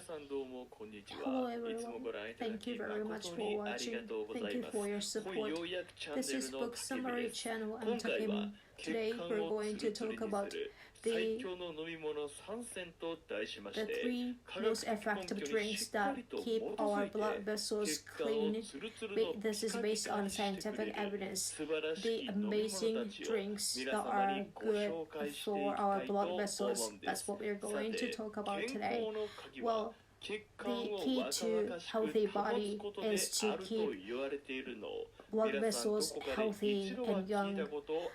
Hello everyone, thank you very much for watching. Thank you for your support. This is Book Summary Channel. I'm Takim. Today we're going to talk about the 3 most effective drinks that keep our blood vessels clean. This is based on scientific evidence. The amazing drinks that are good for our blood vessels. That's what we're going to talk about today. Well, the key to healthy body is to keep blood vessels healthy and young.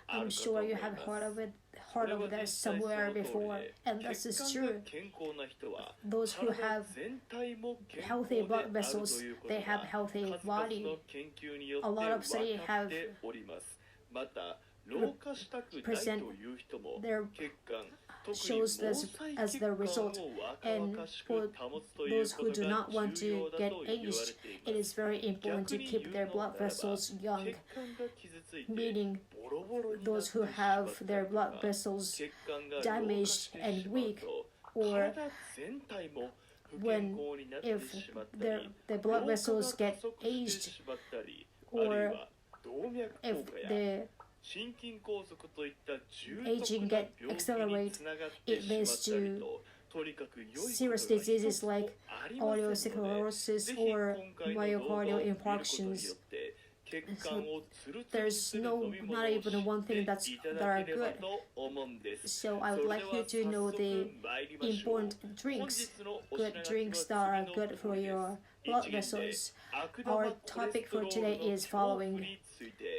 I'm sure you have heard of this somewhere before, and this is true. Those who have healthy blood vessels, they have healthy body. A lot of studies have present their shows this as the result, and for those who do not want to get aged, it is very important to keep their blood vessels young, meaning those who have their blood vessels damaged and weak, or if the blood vessels get aged, or if the aging get accelerate, it leads to serious diseases like Arteriosclerosis or Myocardial infarctions. So there's not even one thing that are good. So I would like you to know the important drinks, good drinks that are good for your blood vessels. Our topic for today is following.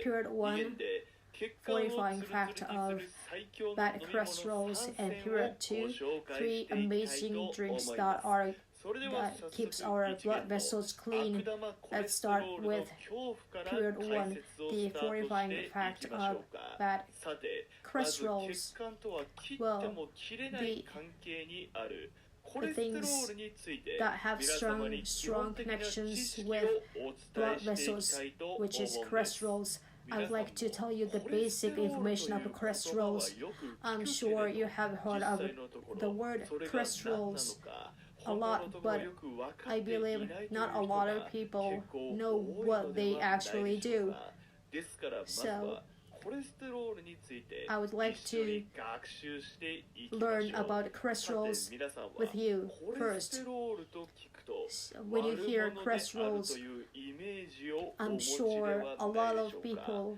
Period 1. Fortifying fact of bad cholesterols, and period 2, 3 amazing drinks that keeps our blood vessels clean. Let's start with period 1, the fortifying fact of bad cholesterols. Well, the things that have strong connections with blood vessels, which is cholesterols. I would like to tell you the basic information of cholesterols. I'm sure you have heard of the word cholesterols a lot, but I believe not a lot of people know what they actually do. So I would like to learn about cholesterols with you first. So when you hear cholesterols, I'm sure a lot of people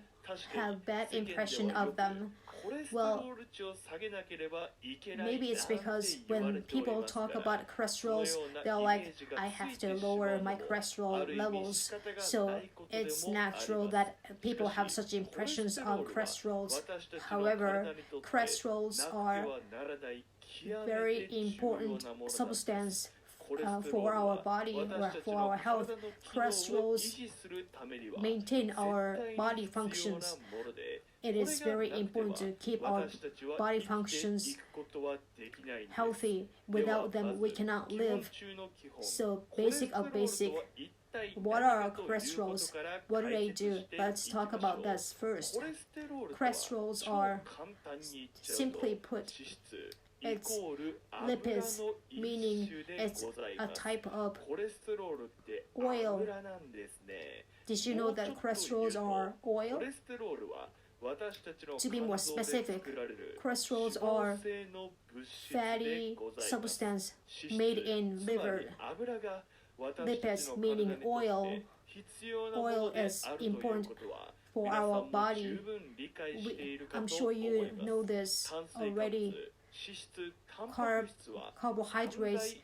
have bad impression of them. Well, maybe it's because when people talk about cholesterols, they're like, I have to lower my cholesterol levels. So it's natural that people have such impressions of cholesterols. However, cholesterols are very important substance for our body or for our health. Cholesterols maintain our body functions. It is very important to keep our body functions healthy. Without them, we cannot live. So basic of basic. What are cholesterols? What do they do? Let's talk about this first. Cholesterols are, simply put, it's lipids, meaning it's a type of oil. Did you know that cholesterols are oil? To be more specific, cholesterols are fatty substance made in liver. Lipids, meaning oil. Oil is important for our body. I'm sure you know this already. Carbohydrates,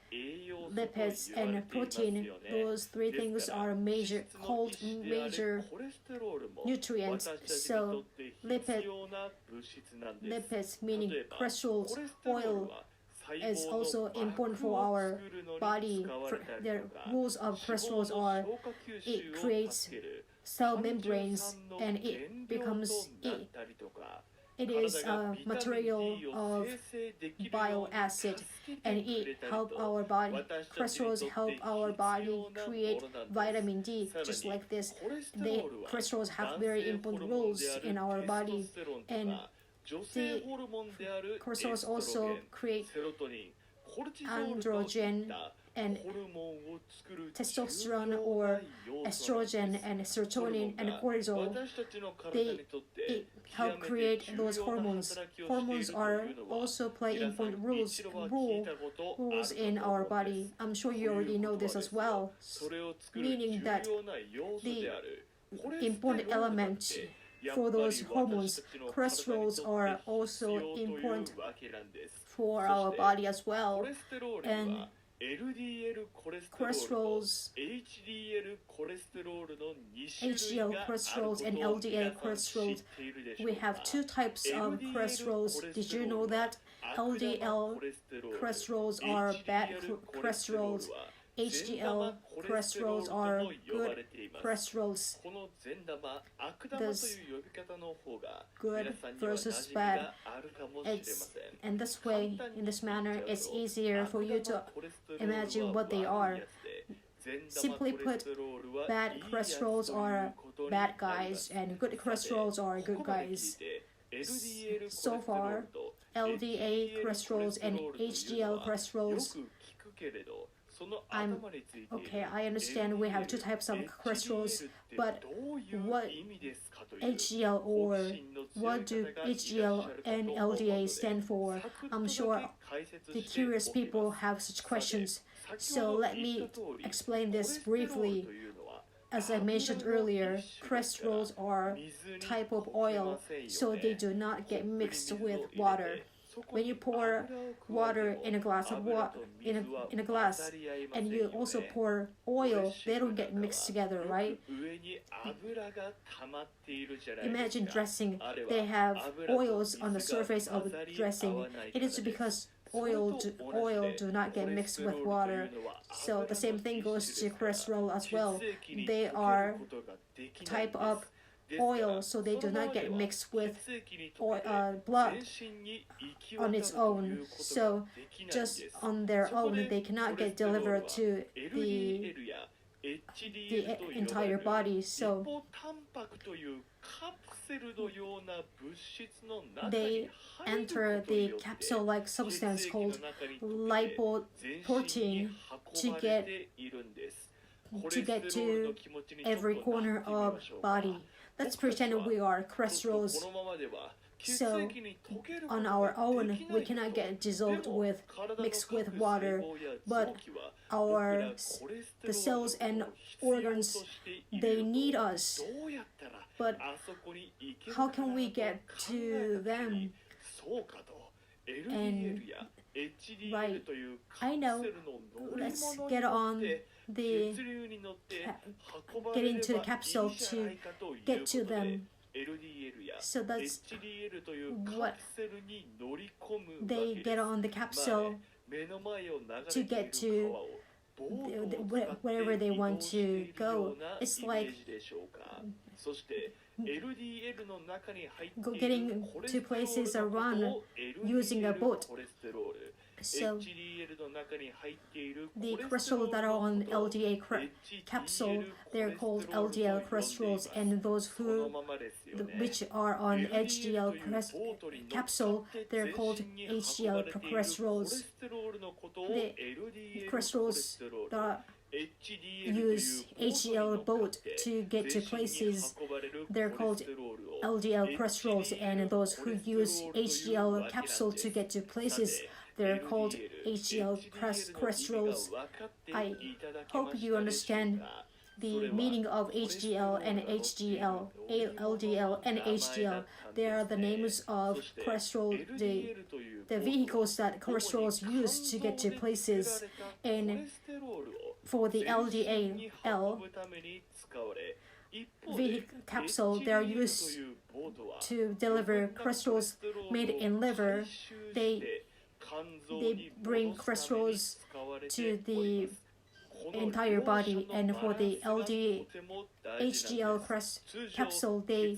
lipids, and protein, those 3 things are called major nutrients. So lipids, meaning cholesterols, oil, is also important for our body. The rules of cholesterols are it creates cell membranes, and it is a material of bile acid, and it help our body. Cholesterols help our body create vitamin D, just like this. Cholesterols have very important roles in our body, and the cholesterols also create androgen and testosterone or estrogen and serotonin and cortisol, they help create those hormones. Hormones are also play important rules in our body. I'm sure you already know this as well, meaning that the important element for those hormones, cholesterols, are also important for our body as well. And cholesterols, HDL cholesterols and LDL cholesterols, we have two types of cholesterols. Did you know that LDL cholesterols are bad cholesterols? HDL cholesterols are good cholesterols. Thus, good versus bad. And this way, in this manner, it's easier for you to imagine what they are. Simply put, bad cholesterols are bad guys and good cholesterols are good guys. So far, LDL cholesterols and HDL cholesterols, I understand we have two types of cholesterols, but what HDL or what do HDL and LDL stand for? I'm sure the curious people have such questions. So let me explain this briefly. As I mentioned earlier, cholesterols are type of oil, so they do not get mixed with water. When you pour water in a glass of in a glass, and you also pour oil, they don't get mixed together, right? Imagine dressing. They have oils on the surface of dressing. It is because oil do not get mixed with water. So the same thing goes to cholesterol as well. They are type of oil, so they do not get mixed with blood on its own. So just on their own, they cannot get delivered to the entire body. So they enter the capsule-like substance called lipoprotein to get to every corner of body. Let's pretend we are cholesterols. So on our own, we cannot get dissolved mixed with water, but the cells and organs, they need us. But how can we get to them? And right, I know. Let's get into the capsule to get to them. So that's what they get on the capsule to get to wherever they want to go. It's like getting to places around using a boat. So the cholesterols that are on LDL capsule, they're called LDL cholesterols, and those which are on HDL capsule, they're called HDL cholesterols. The cholesterols that use HDL boat to get to places, they're called LDL cholesterols, and those who use HDL capsule to get to places, they're called HDL cholesterols. I hope you understand the meaning of HDL and HDL, LDL and HDL. They are the names of cholesterol, the vehicles that cholesterols use to get to places. And for the LDL capsule, they are used to deliver cholesterols made in liver. They bring cholesterols to the entire body, and for the HDL capsule, they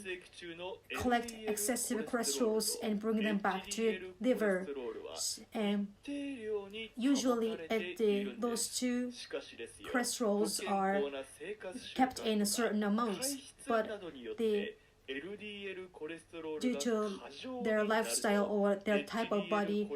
collect excessive cholesterols and bring them back to liver. And usually, those two cholesterols are kept in a certain amounts, but due to their lifestyle or their type of body,